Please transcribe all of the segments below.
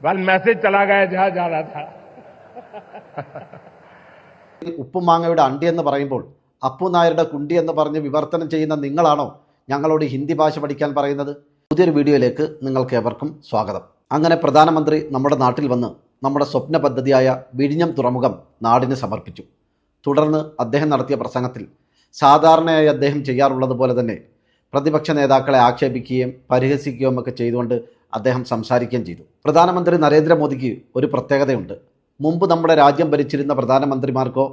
बस मैसेज चला गया जहां जा रहा था. ഉപ്പുമാങ്ങയുടെ അണ്ടി എന്ന് പറയുമ്പോൾ അപ്പു നായരുടെ കുണ്ടി എന്ന് പറഞ്ഞ് വിവർത്തനം ചെയ്യുന്ന നിങ്ങളാണോ ഞങ്ങളോട് ഹിന്ദി ഭാഷ പഠിക്കാൻ പറയുന്നത്? പുതിയൊരു വീഡിയോയിലേക്ക് നിങ്ങൾക്ക് ഏവർക്കും സ്വാഗതം. അങ്ങനെ പ്രധാനമന്ത്രി നമ്മുടെ നാട്ടിൽ വന്ന് നമ്മുടെ സ്വപ്ന പദ്ധതിയായ വിഴിഞ്ഞം തുറമുഖം നാടിന് സമർപ്പിച്ചു. തുടർന്ന് അദ്ദേഹം നടത്തിയ പ്രസംഗത്തിൽ സാധാരണയായി അദ്ദേഹം ചെയ്യാറുള്ളത് പോലെ തന്നെ പ്രതിപക്ഷ നേതാക്കളെ ആക്ഷേപിക്കുകയും പരിഹസിക്കുകയും ഒക്കെ ചെയ്തുകൊണ്ട് അദ്ദേഹം സംസാരിക്കുകയും ചെയ്തു. പ്രധാനമന്ത്രി നരേന്ദ്രമോദിക്ക് ഒരു പ്രത്യേകതയുണ്ട്. മുമ്പ് നമ്മുടെ രാജ്യം ഭരിച്ചിരുന്ന പ്രധാനമന്ത്രിമാർക്കോ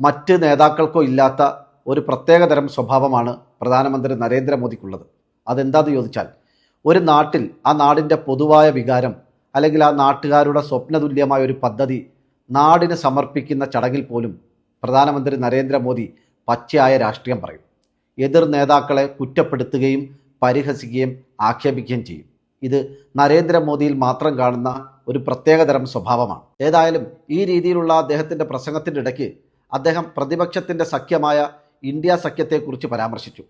മറ്റ് നേതാക്കൾക്കോ ഇല്ലാത്ത ഒരു പ്രത്യേകതരം സ്വഭാവമാണ് പ്രധാനമന്ത്രി നരേന്ദ്രമോദിക്കുള്ളത്. അതെന്താണെന്ന് ചോദിച്ചാൽ, ഒരു നാട്ടിൽ ആ നാടിൻ്റെ പൊതുവായ വികാരം അല്ലെങ്കിൽ ആ നാട്ടുകാരുടെ സ്വപ്നതുല്യമായ ഒരു പദ്ധതി നാടിന് സമർപ്പിക്കുന്ന ചടങ്ങിൽ പോലും പ്രധാനമന്ത്രി നരേന്ദ്രമോദി പച്ചയായ രാഷ്ട്രീയം പറയും. എതിർ നേതാക്കളെ കുറ്റപ്പെടുത്തുകയും പരിഹസിക്കുകയും ആക്ഷേപിക്കുകയും ചെയ്യും. ഇത് നരേന്ദ്രമോദിയിൽ മാത്രം കാണുന്ന ഒരു പ്രത്യേകതരം സ്വഭാവമാണ്. ഏതായാലും ഈ രീതിയിലുള്ള അദ്ദേഹത്തിൻ്റെ പ്രസംഗത്തിൻ്റെ ഇടയ്ക്ക് അദ്ദേഹം പ്രതിപക്ഷത്തിൻ്റെ സഖ്യമായ ഇന്ത്യ സഖ്യത്തെക്കുറിച്ച് പരാമർശിച്ചു.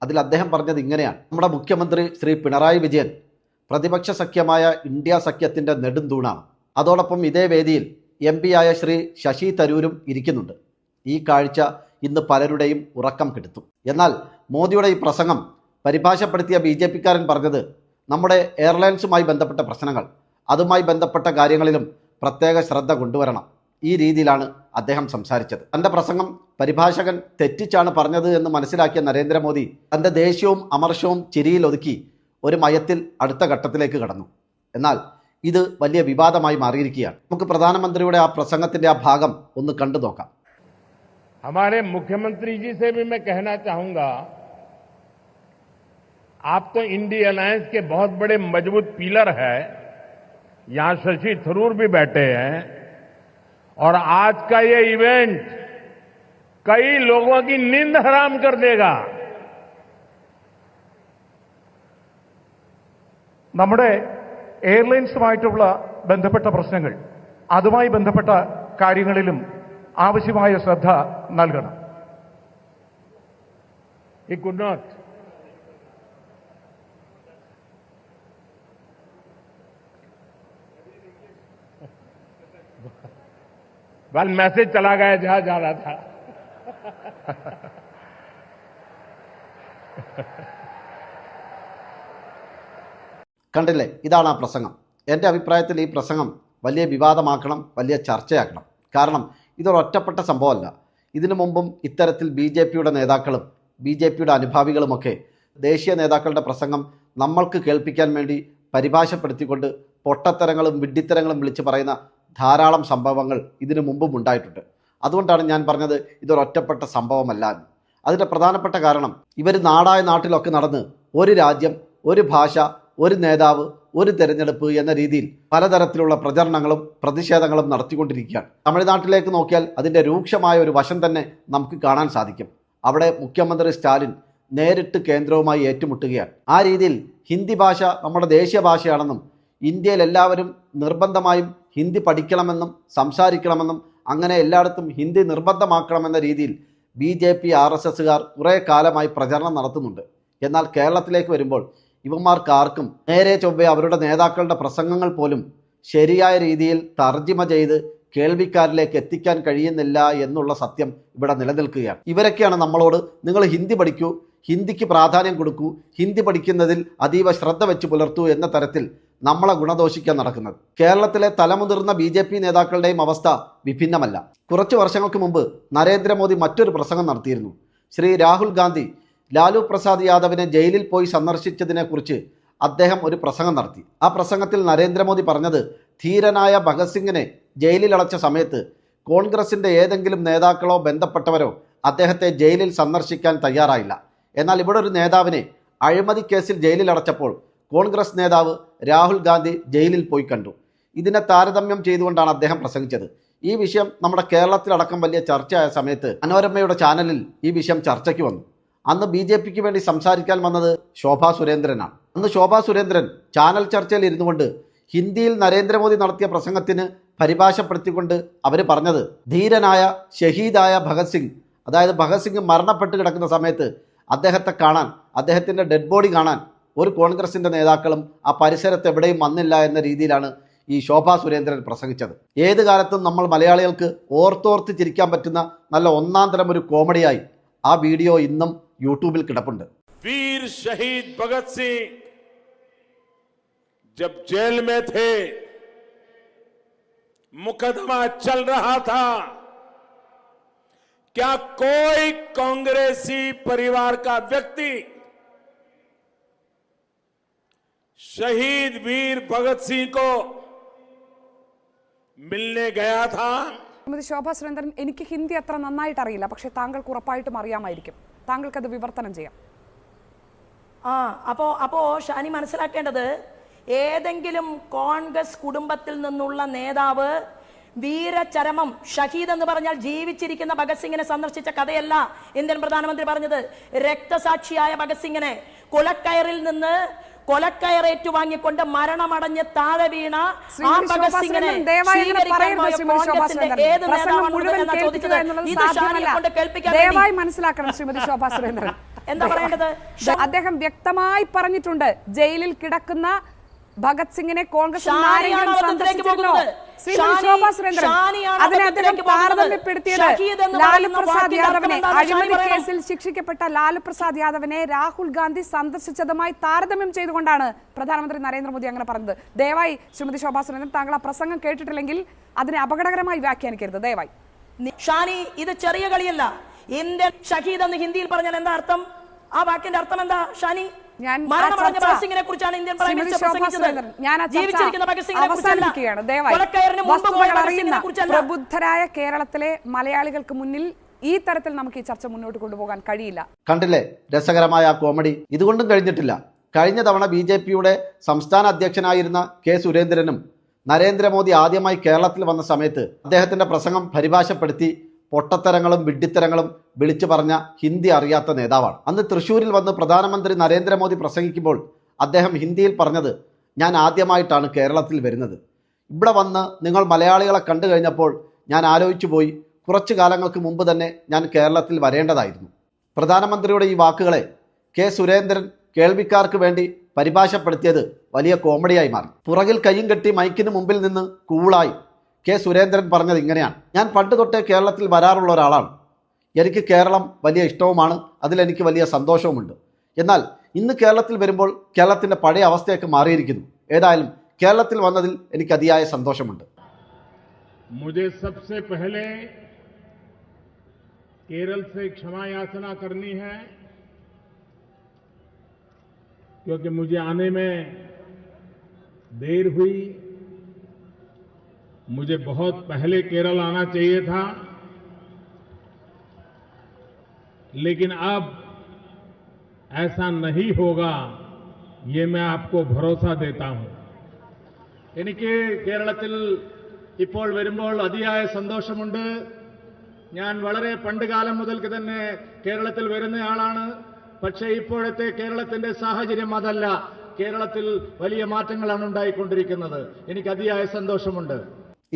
അതിൽ അദ്ദേഹം പറഞ്ഞത് ഇങ്ങനെയാണ്: നമ്മുടെ മുഖ്യമന്ത്രി ശ്രീ പിണറായി വിജയൻ പ്രതിപക്ഷ സഖ്യമായ ഇന്ത്യ സഖ്യത്തിൻ്റെ നെടുന്തൂണാണ്. അതോടൊപ്പം ഇതേ വേദിയിൽ എം പിയായ ശ്രീ ശശി തരൂരും ഇരിക്കുന്നുണ്ട്. ഈ കാഴ്ച ഇന്ന് പലരുടെയും ഉറക്കം കെടുത്തു. എന്നാൽ മോദിയുടെ ഈ പ്രസംഗം പരിഭാഷപ്പെടുത്തിയ BJP-ക്കാരൻ പറഞ്ഞത് നമ്മുടെ എയർലൈൻസുമായി ബന്ധപ്പെട്ട പ്രശ്നങ്ങൾ, അതുമായി ബന്ധപ്പെട്ട കാര്യങ്ങളിലും പ്രത്യേക ശ്രദ്ധ കൊണ്ടുവരണം. ഈ രീതിയിലാണ് അദ്ദേഹം സംസാരിച്ചത്. തൻ്റെ പ്രസംഗം പരിഭാഷകൻ തെറ്റിച്ചാണ് പറഞ്ഞത് എന്ന് മനസ്സിലാക്കിയ നരേന്ദ്രമോദി തൻ്റെ ദേഷ്യവും അമർഷവും ചിരിയിൽ ഒതുക്കി ഒരു മയത്തിൽ അടുത്ത ഘട്ടത്തിലേക്ക് കടന്നു. എന്നാൽ ഇത് വലിയ വിവാദമായി മാറിയിരിക്കുകയാണ്. നമുക്ക് പ്രധാനമന്ത്രിയുടെ ആ പ്രസംഗത്തിൻ്റെ ആ ഭാഗം ഒന്ന് കണ്ടു നോക്കാം. हमारे मुख्यमंत्री जी से भी मैं कहना चाहूंगा, आप तो इंडी अलायंस के बहुत बड़े मजबूत पिलर है. यहां शशि थरूर भी बैठे हैं और आज का ये इवेंट कई लोगों की नींद हराम कर देगा. നമ്മുടെ എയർലൈൻസുമായിട്ടുള്ള ബന്ധപ്പെട്ട പ്രശ്നങ്ങൾ, അതുമായി ബന്ധപ്പെട്ട കാര്യങ്ങളിലും ആവശ്യമായ ശ്രദ്ധ നൽകണം. He could not. बस मैसेज चला गया जहां जा रहा था. കണ്ടില്ലേ, ഇതാണ് ആ പ്രസംഗം. എൻ്റെ അഭിപ്രായത്തിൽ ഈ പ്രസംഗം വലിയ വിവാദമാക്കണം, വലിയ ചർച്ചയാക്കണം. കാരണം ഇതൊരൊറ്റപ്പെട്ട സംഭവമല്ല. ഇതിനു മുമ്പും ഇത്തരത്തിൽ BJP-യുടെ നേതാക്കളും BJP-യുടെ അനുഭാവികളുമൊക്കെ ദേശീയ നേതാക്കളുടെ പ്രസംഗം നമ്മൾക്ക് കേൾപ്പിക്കാൻ വേണ്ടി പരിഭാഷപ്പെടുത്തിക്കൊണ്ട് പൊട്ടത്തരങ്ങളും വിഡ്ഢിത്തരങ്ങളും വിളിച്ച് പറയുന്ന ധാരാളം സംഭവങ്ങൾ ഇതിനു മുമ്പും ഉണ്ടായിട്ടുണ്ട്. അതുകൊണ്ടാണ് ഞാൻ പറഞ്ഞത് ഇതൊരൊറ്റപ്പെട്ട സംഭവമല്ല എന്ന്. അതിൻ്റെ പ്രധാനപ്പെട്ട കാരണം, ഇവർ നാടായ നാട്ടിലൊക്കെ നടന്ന് ഒരു രാജ്യം, ഒരു ഭാഷ, ഒരു നേതാവ്, ഒരു തെരഞ്ഞെടുപ്പ് എന്ന രീതിയിൽ പലതരത്തിലുള്ള പ്രചരണങ്ങളും പ്രതിഷേധങ്ങളും നടത്തിക്കൊണ്ടിരിക്കുകയാണ്. തമിഴ്നാട്ടിലേക്ക് നോക്കിയാൽ അതിൻ്റെ രൂക്ഷമായ ഒരു വശം തന്നെ നമുക്ക് കാണാൻ സാധിക്കും. അവിടെ മുഖ്യമന്ത്രി സ്റ്റാലിൻ നേരിട്ട് കേന്ദ്രവുമായി ഏറ്റുമുട്ടുകയാണ്. ആ രീതിയിൽ ഹിന്ദി ഭാഷ നമ്മുടെ ദേശീയ ഭാഷയാണെന്നും ഇന്ത്യയിൽ എല്ലാവരും നിർബന്ധമായും ഹിന്ദി പഠിക്കണമെന്നും സംസാരിക്കണമെന്നും അങ്ങനെ എല്ലായിടത്തും ഹിന്ദി നിർബന്ധമാക്കണമെന്ന രീതിയിൽ BJP RSSകാർ കുറേ കാലമായി പ്രചരണം നടത്തുന്നുണ്ട്. എന്നാൽ കേരളത്തിലേക്ക് വരുമ്പോൾ ഇവന്മാർക്ക് ആർക്കും നേരെ ചൊവ്വേ അവരുടെ നേതാക്കളുടെ പ്രസംഗങ്ങൾ പോലും ശരിയായ രീതിയിൽ തർജിമ ചെയ്ത് കേൾവിക്കാരിലേക്ക് എത്തിക്കാൻ കഴിയുന്നില്ല എന്നുള്ള സത്യം ഇവിടെ നിലനിൽക്കുകയാണ്. ഇവരൊക്കെയാണ് നമ്മളോട് നിങ്ങൾ ഹിന്ദി പഠിക്കൂ, ഹിന്ദിക്ക് പ്രാധാന്യം കൊടുക്കൂ, ഹിന്ദി പഠിക്കുന്നതിൽ അതീവ ശ്രദ്ധ വെച്ച് പുലർത്തൂ എന്ന തരത്തിൽ നമ്മളെ ഗുണദോഷിക്കാൻ നടക്കുന്നത്. കേരളത്തിലെ തലമുതിർന്ന BJP നേതാക്കളുടെയും അവസ്ഥ വിഭിന്നമല്ല. കുറച്ച് വർഷങ്ങൾക്ക് മുമ്പ് നരേന്ദ്രമോദി മറ്റൊരു പ്രസംഗം നടത്തിയിരുന്നു. ശ്രീ രാഹുൽ ഗാന്ധി ലാലു പ്രസാദ് യാദവിനെ ജയിലിൽ പോയി സന്ദർശിച്ചതിനെക്കുറിച്ച് അദ്ദേഹം ഒരു പ്രസംഗം നടത്തി. ആ പ്രസംഗത്തിൽ നരേന്ദ്രമോദി പറഞ്ഞത്, ധീരനായ ഭഗത് സിംഗിനെ ജയിലിലടച്ച സമയത്ത് കോൺഗ്രസിൻ്റെ ഏതെങ്കിലും നേതാക്കളോ ബന്ധപ്പെട്ടവരോ അദ്ദേഹത്തെ ജയിലിൽ സന്ദർശിക്കാൻ തയ്യാറായില്ല. എന്നാൽ ഇവിടെ ഒരു നേതാവിനെ അഴിമതി കേസിൽ ജയിലിലടച്ചപ്പോൾ കോൺഗ്രസ് നേതാവ് രാഹുൽ ഗാന്ധി ജയിലിൽ പോയി കണ്ടു. ഇതിനെ താരതമ്യം ചെയ്തുകൊണ്ടാണ് അദ്ദേഹം പ്രസംഗിച്ചത്. ഈ വിഷയം നമ്മുടെ കേരളത്തിലടക്കം വലിയ ചർച്ചയായ സമയത്ത് മനോരമയുടെ ചാനലിൽ ഈ വിഷയം ചർച്ചയ്ക്ക് വന്നു. അന്ന് BJP-ക്ക് വേണ്ടി സംസാരിക്കാൻ വന്നത് ശോഭാ സുരേന്ദ്രനാണ്. അന്ന് ശോഭാ സുരേന്ദ്രൻ ചാനൽ ചർച്ചയിൽ ഇരുന്നു കൊണ്ട് ഹിന്ദിയിൽ നരേന്ദ്രമോദി നടത്തിയ പ്രസംഗത്തിന് പരിഭാഷപ്പെടുത്തിക്കൊണ്ട് അവർ പറഞ്ഞത്, ധീരനായ ഷഹീദായ ഭഗത് സിംഗ്, അതായത് ഭഗത് സിംഗ് മരണപ്പെട്ട് കിടക്കുന്ന സമയത്ത് അദ്ദേഹത്തെ കാണാൻ, അദ്ദേഹത്തിൻ്റെ ഡെഡ് ബോഡി കാണാൻ ഒരു കോൺഗ്രസിൻ്റെ നേതാക്കളും ആ പരിസരത്ത് എവിടെയും വന്നില്ല എന്ന രീതിയിലാണ് ഈ ശോഭാ സുരേന്ദ്രൻ പ്രസംഗിച്ചത്. ഏത് കാലത്തും നമ്മൾ മലയാളികൾക്ക് ഓർത്തോർത്ത് ചിരിക്കാൻ പറ്റുന്ന നല്ല ഒന്നാം തരം ഒരു കോമഡിയായി ആ വീഡിയോ ഇന്നും യൂട്യൂബിൽ കിടപ്പുണ്ട്. वीर शहीद भगत सिंह जब जेल में थे, मुकदमा चल रहा था, क्या कोई कांग्रेसी परिवार का व्यक्ति शहीद वीर भगत सिंह को मिलने गया था? ശോഭാ സുരേന്ദ്രൻ, എനിക്ക് ഹിന്ദി അത്ര നന്നായിട്ട് അറിയില്ല, പക്ഷെ താങ്കൾക്ക് ഉറപ്പായിട്ടും അറിയാമായിരിക്കും. താങ്കൾക്കത് വിവർത്തനം ചെയ്യാം. അപ്പോ ഷാനി മനസ്സിലാക്കേണ്ടത്, ഏതെങ്കിലും കോൺഗ്രസ് കുടുംബത്തിൽ നിന്നുള്ള നേതാവ് വീരചരമം, ഷഹീദ് എന്ന് പറഞ്ഞാൽ ജീവിച്ചിരിക്കുന്ന ഭഗത് സിംഗിനെ സന്ദർശിച്ച കഥയല്ല ഇന്ത്യൻ പ്രധാനമന്ത്രി പറഞ്ഞത്. രക്തസാക്ഷിയായ ഭഗത് സിംഗിനെ കൊലക്കയറിൽ നിന്ന് കൊലക്കയറേറ്റു വാങ്ങിക്കൊണ്ട് മരണമടഞ്ഞ് താഴെ വീണ ആ ഭഗത് സിംഗിനെ ദയവായി മനസ്സിലാക്കണം ശ്രീമതി ശോഭാ സുരേന്ദ്രൻ. എന്താ പറയേണ്ടത്? അദ്ദേഹം വ്യക്തമായി പറഞ്ഞിട്ടുണ്ട്, ജയിലിൽ കിടക്കുന്ന ഭഗത് സിംഗിനെ കോൺഗ്രസ് ലാലു പ്രസാദ് യാദവിനെ, അഴിമതി കേസിൽ ശിക്ഷിക്കപ്പെട്ട ലാലു പ്രസാദ് യാദവിനെ രാഹുൽ ഗാന്ധി സന്ദർശിച്ചതുമായി താരതമ്യം ചെയ്തുകൊണ്ടാണ് പ്രധാനമന്ത്രി നരേന്ദ്രമോദി അങ്ങനെ പറഞ്ഞത്. ദയവായി ശ്രീമതി ശോഭാ സുരേന്ദ്രൻ, താങ്കൾ ആ പ്രസംഗം കേട്ടിട്ടില്ലെങ്കിൽ അതിനെ അപകടകരമായി വ്യാഖ്യാനിക്കരുത് ദയവായി. ഷാനി, ഇത് ചെറിയ കളിയല്ല. ഇന്ത്യൻ ഷഹീദ് എന്ന് ഹിന്ദിയിൽ പറഞ്ഞാൽ എന്താ അർത്ഥം? ആ വാക്കിന്റെ അർത്ഥം എന്താ ഷാനി? പ്രബുദ്ധരായ കേരളത്തിലെ മലയാളികൾക്ക് മുന്നിൽ ഈ തരത്തിൽ നമുക്ക് ഈ ചർച്ച മുന്നോട്ട് കൊണ്ടുപോകാൻ കഴിയില്ല. കണ്ടില്ലേ രസകരമായ ആ കോമഡി? ഇതുകൊണ്ടും കഴിഞ്ഞിട്ടില്ല. കഴിഞ്ഞ തവണ BJPയുടെ സംസ്ഥാന അധ്യക്ഷനായിരുന്ന കെ സുരേന്ദ്രനും നരേന്ദ്രമോദി ആദ്യമായി കേരളത്തിൽ വന്ന സമയത്ത് അദ്ദേഹത്തിന്റെ പ്രസംഗം പരിഭാഷപ്പെടുത്തി പൊട്ടത്തരങ്ങളും വിഡ്ഢിത്തരങ്ങളും വിളിച്ചു പറഞ്ഞ ഹിന്ദി അറിയാത്ത നേതാവാണ്. അന്ന് തൃശ്ശൂരിൽ വന്ന് പ്രധാനമന്ത്രി നരേന്ദ്രമോദി പ്രസംഗിക്കുമ്പോൾ അദ്ദേഹം ഹിന്ദിയിൽ പറഞ്ഞത്, ഞാൻ ആദ്യമായിട്ടാണ് കേരളത്തിൽ വരുന്നത്. ഇവിടെ വന്ന് നിങ്ങൾ മലയാളികളെ കണ്ടു കഴിഞ്ഞപ്പോൾ ഞാൻ ആലോചിച്ചു പോയി, കുറച്ചു കാലങ്ങൾക്ക് മുമ്പ് തന്നെ ഞാൻ കേരളത്തിൽ വരേണ്ടതായിരുന്നു. പ്രധാനമന്ത്രിയുടെ ഈ വാക്കുകളെ കെ സുരേന്ദ്രൻ കേൾവിക്കാർക്ക് വേണ്ടി പരിഭാഷപ്പെടുത്തിയത് വലിയ കോമഡിയായി മാറി. പുറകിൽ കയ്യും കെട്ടി മൈക്കിന് മുമ്പിൽ നിന്ന് കൂളായി കെ സുരേന്ദ്രൻ പറഞ്ഞത് ഇങ്ങനെയാണ്: ഞാൻ പണ്ട് തൊട്ടേ കേരളത്തിൽ വരാറുള്ള ഒരാളാണ്. എനിക്ക് കേരളം വലിയ ഇഷ്ടവുമാണ്, അതിലെനിക്ക് വലിയ സന്തോഷവുമുണ്ട്. എന്നാൽ ഇന്ന് കേരളത്തിൽ വരുമ്പോൾ കേരളത്തിൻ്റെ പഴയ അവസ്ഥയൊക്കെ മാറിയിരിക്കുന്നു. ഏതായാലും കേരളത്തിൽ വന്നതിൽ എനിക്ക് അതിയായ സന്തോഷമുണ്ട്. मुझे सबसे पहले केरल से क्षमा याचना करनी है, क्योंकि मुझे आने में देर हुई. मुझे बहुत पहले केरल आना चाहिए था, लेकिन अब ऐसा नहीं होगा, ये मैं आपको भरोसा देता हूं. എനിക്ക് കേരളത്തിൽ ഇപ്പോൾ വരുമ്പോൾ അതിയായ സന്തോഷമുണ്ട്. ഞാൻ വളരെ പണ്ട് കാലം മുതൽക്ക് തന്നെ കേരളത്തിൽ വരുന്നയാളാണ്. പക്ഷേ ഇപ്പോഴത്തെ കേരളത്തിന്റെ സാഹചര്യം അതല്ല. കേരളത്തിൽ വലിയ മാറ്റങ്ങളാണ് ഉണ്ടായിക്കൊണ്ടിരിക്കുന്നത്. എനിക്ക് അതിയായ സന്തോഷമുണ്ട്.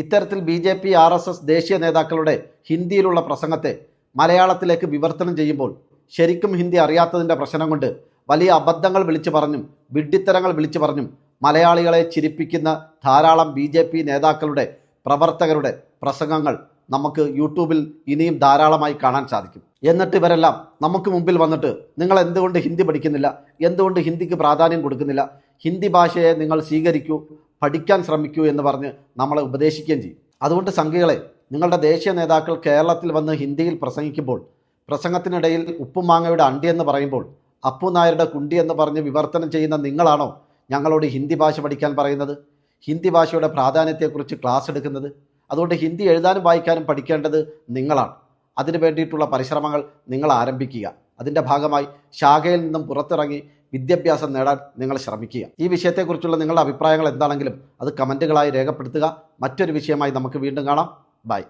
ഇത്തരത്തിൽ BJP RSS ദേശീയ നേതാക്കളുടെ ഹിന്ദിയിലുള്ള പ്രസംഗത്തെ മലയാളത്തിലേക്ക് വിവർത്തനം ചെയ്യുമ്പോൾ ശരിക്കും ഹിന്ദി അറിയാത്തതിൻ്റെ പ്രശ്നം കൊണ്ട് വലിയ അബദ്ധങ്ങൾ വിളിച്ചു പറഞ്ഞും വിഡ്ഢിത്തരങ്ങൾ വിളിച്ചു പറഞ്ഞും മലയാളികളെ ചിരിപ്പിക്കുന്ന ധാരാളം BJP നേതാക്കളുടെ പ്രവർത്തകരുടെ പ്രസംഗങ്ങൾ നമുക്ക് യൂട്യൂബിൽ ഇനിയും ധാരാളമായി കാണാൻ സാധിക്കും. എന്നിട്ട് ഇവരെല്ലാം നമുക്ക് മുമ്പിൽ വന്നിട്ട് നിങ്ങൾ എന്തുകൊണ്ട് ഹിന്ദി പഠിക്കുന്നില്ല, എന്തുകൊണ്ട് ഹിന്ദിക്ക് പ്രാധാന്യം കൊടുക്കുന്നില്ല, ഹിന്ദി ഭാഷയെ നിങ്ങൾ സ്വീകരിക്കൂ, പഠിക്കാൻ ശ്രമിക്കൂ എന്ന് പറഞ്ഞ് നമ്മളെ ഉപദേശിക്കുകയും ചെയ്യും. അതുകൊണ്ട് സംഘികളെ, നിങ്ങളുടെ ദേശീയ നേതാക്കൾ കേരളത്തിൽ വന്ന് ഹിന്ദിയിൽ പ്രസംഗിക്കുമ്പോൾ പ്രസംഗത്തിനിടയിൽ ഉപ്പുമാങ്ങയുടെ അണ്ടി എന്ന് പറയുമ്പോൾ അപ്പു നായരുടെ കുണ്ടി എന്ന് പറഞ്ഞ് വിവർത്തനം ചെയ്യുന്ന നിങ്ങളാണോ ഞങ്ങളോട് ഹിന്ദി ഭാഷ പഠിക്കാൻ പറയുന്നത്, ഹിന്ദി ഭാഷയുടെ പ്രാധാന്യത്തെക്കുറിച്ച് ക്ലാസ് എടുക്കുന്നത്? അതുകൊണ്ട് ഹിന്ദി എഴുതാനും വായിക്കാനും പഠിക്കേണ്ടത് നിങ്ങളാണ്. അതിനു വേണ്ടിയിട്ടുള്ള പരിശ്രമങ്ങൾ നിങ്ങൾ ആരംഭിക്കുക. അതിൻ്റെ ഭാഗമായി ശാഖയിൽ നിന്നും പുറത്തിറങ്ങി വിദ്യാഭ്യാസം നേടാൻ നിങ്ങൾ ശ്രമിക്കുക. ഈ വിഷയത്തെക്കുറിച്ചുള്ള നിങ്ങളുടെ അഭിപ്രായങ്ങൾ എന്താണെങ്കിലും അത് കമൻറ്റുകളായി രേഖപ്പെടുത്തുക. മറ്റൊരു വിഷയമായി നമുക്ക് വീണ്ടും കാണാം. ബൈ.